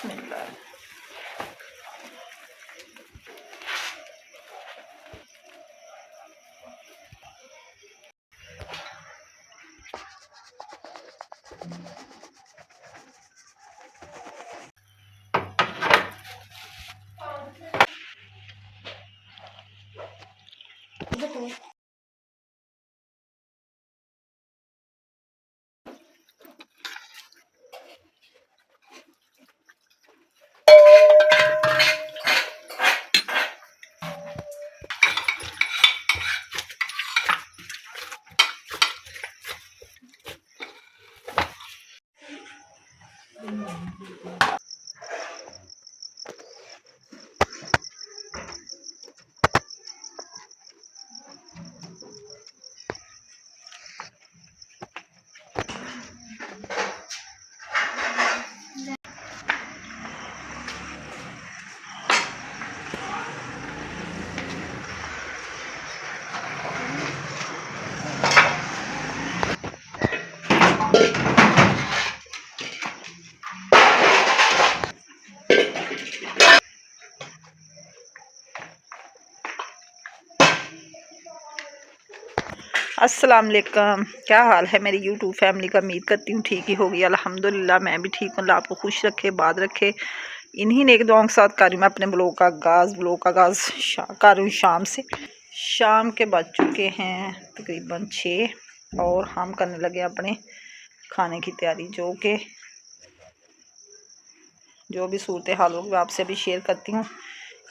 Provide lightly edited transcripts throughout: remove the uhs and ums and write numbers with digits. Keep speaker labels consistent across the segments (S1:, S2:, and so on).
S1: बिस्मिल्लाह। अस्सलाम वालेकुम, क्या हाल है मेरी यूट्यूब फैमिली का। उम्मीद करती हूँ ठीक ही होगी। अल्हम्दुलिल्लाह मैं भी ठीक हूँ। अल्लाह आपको खुश रखे, बाद रखे। इन्हीं नेक दुआओं के साथ कर रही हूँ मैं अपने ब्लॉग का आगाज़ कर रही हूँ शाम से। शाम के बज चुके हैं तकरीबन 6 और हम करने लगे अपने खाने की तैयारी, जो भी सूरत हाल होगी आपसे भी शेयर करती हूँ।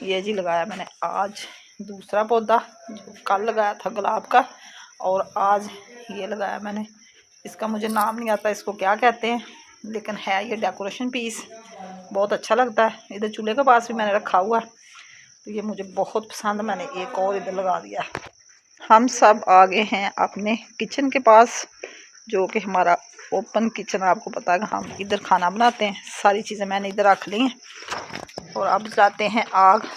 S1: ये जी लगाया मैंने आज दूसरा पौधा, जो कल लगाया था गुलाब का, और आज ये लगाया मैंने। इसका मुझे नाम नहीं आता इसको क्या कहते हैं, लेकिन है ये डेकोरेशन पीस, बहुत अच्छा लगता है। इधर चूल्हे के पास भी मैंने रखा हुआ है, तो ये मुझे बहुत पसंद। मैंने एक और इधर लगा दिया। हम सब आ गए हैं अपने किचन के पास, जो कि हमारा ओपन किचन। आपको पता है हम इधर खाना बनाते हैं। सारी चीज़ें मैंने इधर रख ली हैं और अब जलाते हैं आग।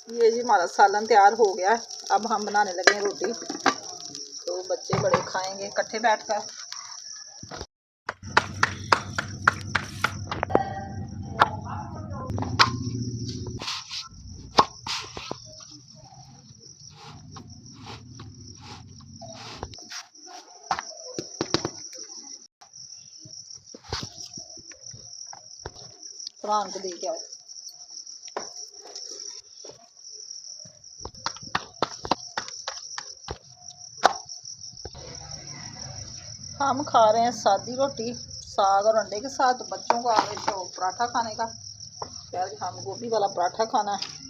S1: ये जी हमारा सालन तैयार हो गया है। अब हम बनाने लगे रोटी, तो बच्चे बड़े खाएंगे इकट्ठे बैठकर। कुरान को दे के आओ। हम खा रहे हैं सादी रोटी साग और अंडे के साथ। बच्चों को आगे शौक पराठा खाने का, यार हम गोभी वाला पराठा खाना है।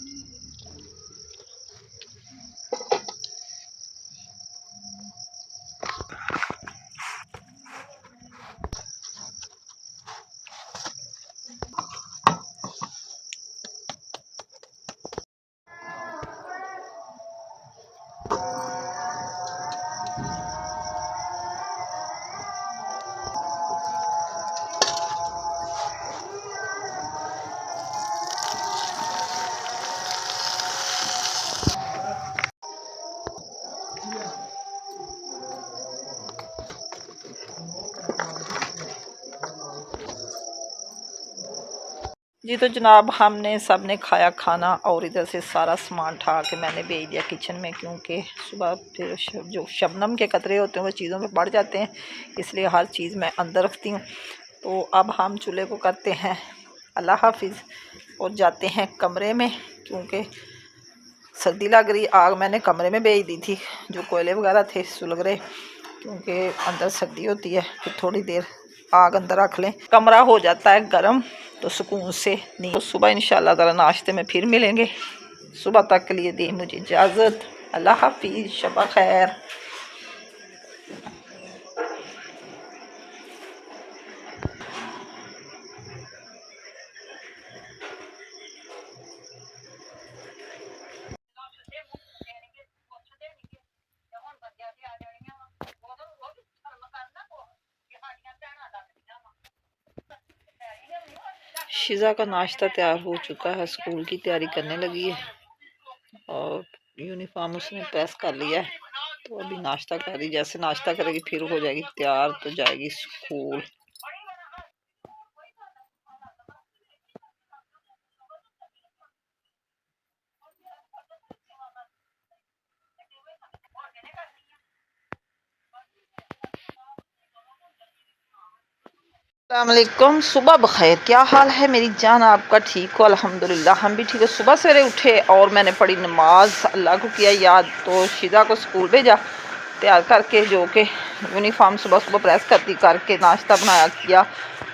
S1: जी तो जनाब हमने सब ने खाया खाना और इधर से सारा सामान उठा के मैंने भेज दिया किचन में, क्योंकि सुबह फिर जो शबनम के कतरे होते हैं वो चीज़ों पे पड़ जाते हैं, इसलिए हर चीज़ मैं अंदर रखती हूँ। तो अब हम चूल्हे को करते हैं अल्लाह हाफिज़ और जाते हैं कमरे में, क्योंकि सर्दी लग रही। आग मैंने कमरे में भेज दी थी, जो कोयले वगैरह थे सुलग रहे, क्योंकि अंदर सर्दी होती है। फिर थोड़ी देर आग अंदर रख लें, कमरा हो जाता है गर्म, तो सुकून से नहीं। तो सुबह इंशाल्लाह ताला नाश्ते में फिर मिलेंगे। सुबह तक के लिए दी मुझे इजाज़त। अल्लाह हाफिज़, शबा खैर। शिज़ा का नाश्ता तैयार हो चुका है, स्कूल की तैयारी करने लगी है और यूनिफॉर्म उसने प्रेस कर लिया है। तो अभी नाश्ता कर रही, जैसे नाश्ता करेगी फिर हो जाएगी तैयार, तो जाएगी स्कूल। अस्सलामुअलैकुम, सुबह बखैर। क्या हाल है मेरी जान, आपका? ठीक हो? अल्हम्दुलिल्लाह हम भी ठीक है। सुबह सवेरे उठे और मैंने पढ़ी नमाज, अल्लाह को किया याद, तो शिजा को स्कूल भेजा तैयार करके, जो कि यूनिफॉर्म सुबह सुबह प्रेस करके नाश्ता बनाया किया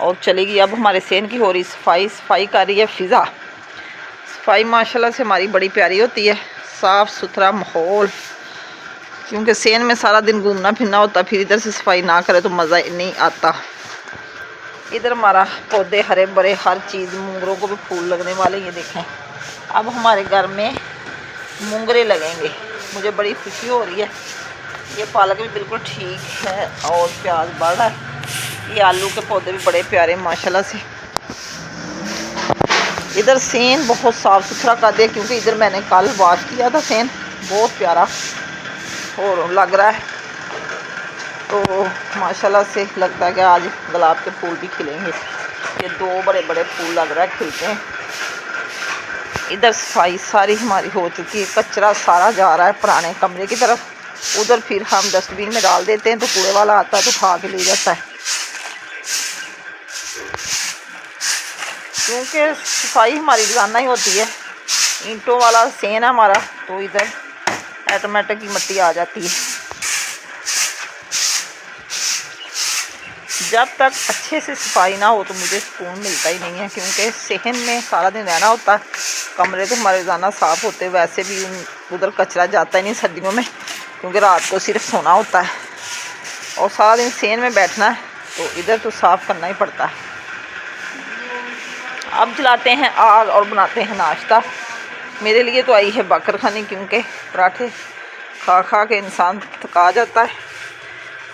S1: और चली गई। अब हमारे सेन की हो रही सफाई कर रही है फ़िज़ा। सफाई माशाल्लाह से हमारी बड़ी प्यारी होती है, साफ़ सुथरा माहौल, क्योंकि सेन में सारा दिन घूमना फिरना होता, फिर इधर से सफाई ना करे तो मज़ा नहीं आता। इधर हमारा पौधे हरे भरे, हर चीज़, मूंगरों को भी फूल लगने वाले। ये देखें, अब हमारे घर में मूंगरे लगेंगे, मुझे बड़ी खुशी हो रही है। ये पालक भी बिल्कुल ठीक है और प्याज बढ़ रहा है। ये आलू के पौधे भी बड़े प्यारे माशाल्लाह से। इधर सेन बहुत साफ़ सुथरा कर दिया, क्योंकि इधर मैंने कल वॉश किया था। सेन बहुत प्यारा और लग रहा है, तो माशाल्लाह से लगता है कि आज गुलाब के फूल भी खिलेंगे। ये दो बड़े बड़े फूल लग रहा है खिलते हैं। इधर सफाई सारी हमारी हो चुकी है, कचरा सारा जा रहा है पुराने कमरे की तरफ। उधर फिर हम डस्टबिन में डाल देते हैं, तो कूड़े वाला आता है तो उठा के ले जाता है। क्योंकि सफाई हमारी रोजाना ही होती है। ईंटों वाला सेन है हमारा, तो इधर ऑटोमेटिक ही मिट्टी आ जाती है। जब तक अच्छे से सफाई ना हो तो मुझे सुकून मिलता ही नहीं है, क्योंकि सेहन में सारा दिन रहना होता है। कमरे तो हमारे रोज़ाना साफ़ होते, वैसे भी उधर कचरा जाता ही नहीं सर्दियों में, क्योंकि रात को सिर्फ सोना होता है और सारा दिन सेहन में बैठना है, तो इधर तो साफ़ करना ही पड़ता है। अब जलाते हैं आग और बनाते हैं नाश्ता। मेरे लिए तो आई है बकरखानी, क्योंकि पराठे खा खा के इंसान थका जाता है।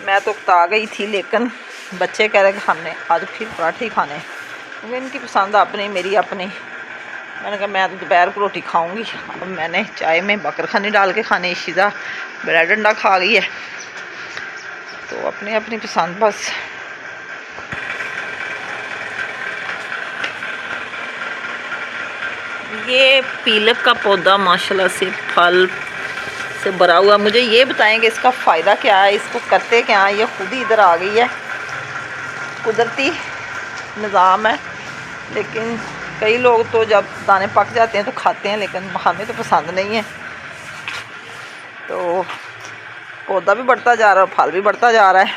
S1: मैं तो उकता गई थी, लेकिन बच्चे कह रहे कि हमने आज फिर पराठे ही खाने, क्योंकि इनकी पसंद अपनी मेरी अपनी। मैंने कहा मैं तो दोपहर को रोटी खाऊंगी। अब मैंने चाय में बकरखानी डाल के खाने, शिजा ब्रेड अंडा खा गई है, तो अपनी अपनी पसंद बस। ये पीलक का पौधा माशाल्लाह से फल से भरा हुआ। मुझे ये बताएंगे इसका फ़ायदा क्या है, इसको करते क्या है? ये खुद ही इधर आ गई है, कुदरती निज़ाम है। लेकिन कई लोग तो जब दाने पक जाते हैं तो खाते हैं, लेकिन हमें तो पसंद नहीं है। तो पौधा भी बढ़ता जा रहा है और फल भी बढ़ता जा रहा है।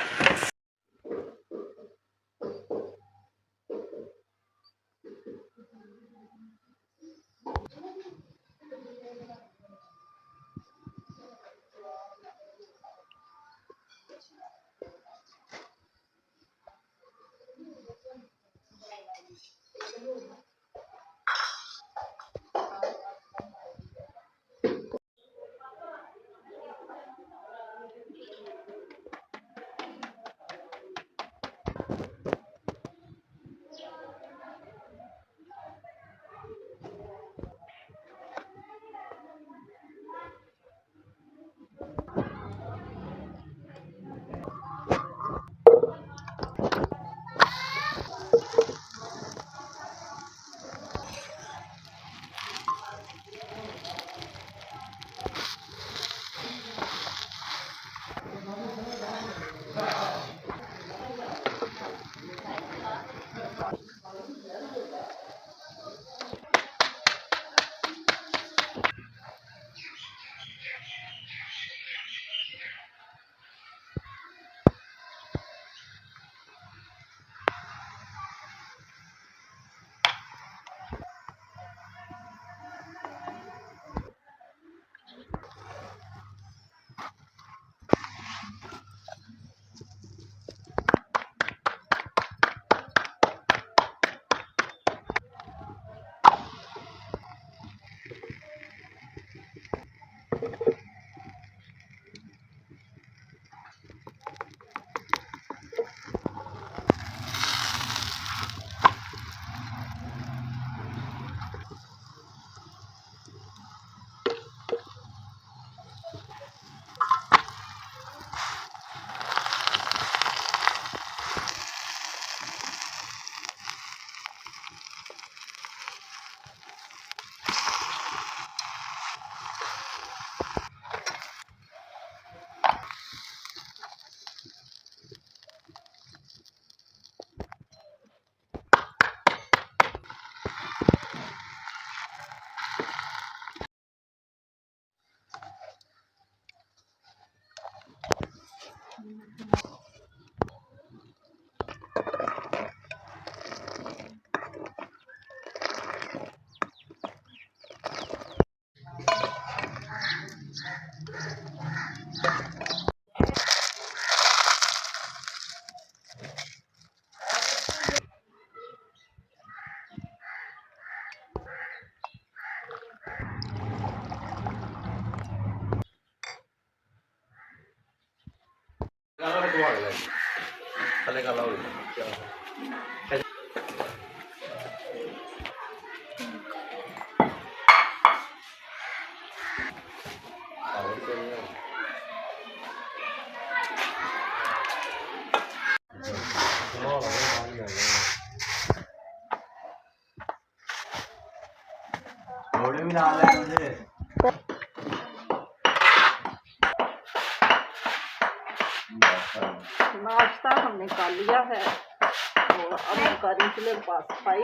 S1: नाश्ता हमने कर लिया है और अब मैं कर रही चूल्हे के पास सफाई,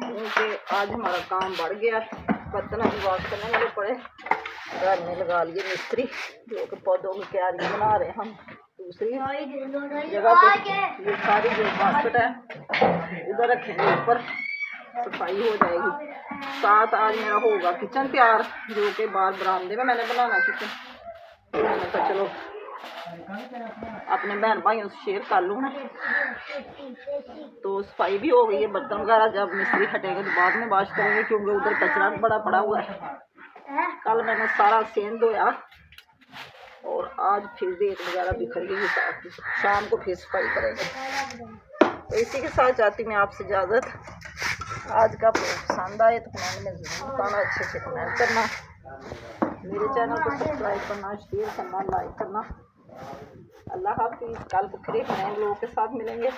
S1: क्योंकि आज हमारा काम बढ़ गया। बर्तन अभी वॉश करने वाले पड़े। घर में लगा लिए मिस्त्री जो कि पौधों की क्यारी बना रहे हैं हम दूसरी जगह पे। ये सारी जो बास्केट है इधर रखेंगे, ऊपर सफाई हो जाएगी। साथ आज मेरा होगा किचन तैयार, जो कि बाहर बरामदे में मैंने बनाना किचन। मैंने कहा चलो अपने बहन भाइयों से शेयर कर लूँ ना। तो सफाई भी हो गई है। बर्तन वगैरह जब मिस्त्री हटेंगे तो बाद में वॉश करेंगे, क्योंकि उधर कचरा बड़ा पड़ा हुआ है। कल मैंने सारा सेंध धोया और आज फिर रेत वगैरह बिखर गई। शाम को फिर सफाई करेंगे। तो इसी के साथ चाहती मैं आपसे इजाज़त। आज का पसंद आए तो कमेंट में ज़रूर बताना, अच्छे से कमेंट करना, मेरे चैनल को सब्सक्राइब करना, शेयर करना, लाइक करना। अल्लाह हाफिज़। कल फिर नए लोगों के साथ मिलेंगे।